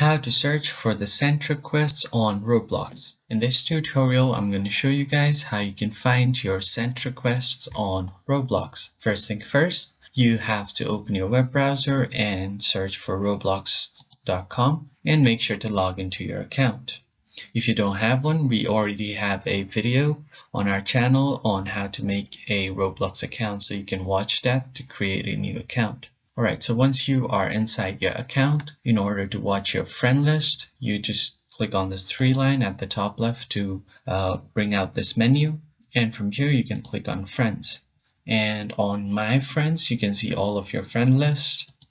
How to search for the sent requests on Roblox. In this tutorial, I'm going to show you guys how you can find your sent requests on Roblox. First thing first, you have to open your web browser and search for roblox.com and make sure to log into your account. If you don't have one, we already have a video on our channel on how to make a Roblox account, so you can watch that to create a new account. Alright, so once you are inside your account, in order to watch your friend list, you just click on this 3 line at the top left to bring out this menu. And from here, you can click on friends. And on my friends, you can see all of your friend list.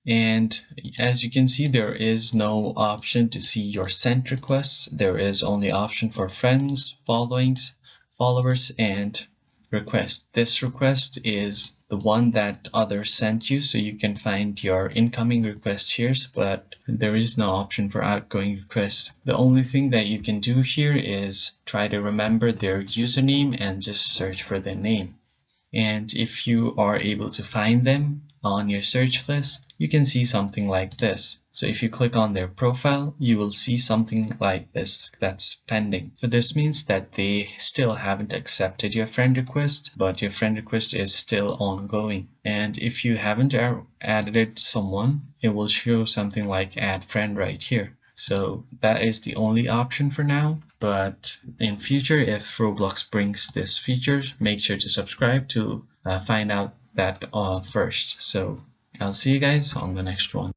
And as you can see, there is no option to see your sent requests. There is only option for friends, followers, and request. This request is the one that others sent you, so you can find your incoming requests here, but there is no option for outgoing requests. The only thing that you can do here is try to remember their username and just search for their name. And if you are able to find them on your search list, you can see something like this. So if you click on their profile, you will see something like this that's pending. So this means that they still haven't accepted your friend request, but your friend request is still ongoing. And if you haven't added someone, it will show something like add friend right here. So that is the only option for now. But in future, if Roblox brings this feature, make sure to subscribe to find out that first. So I'll see you guys on the next one.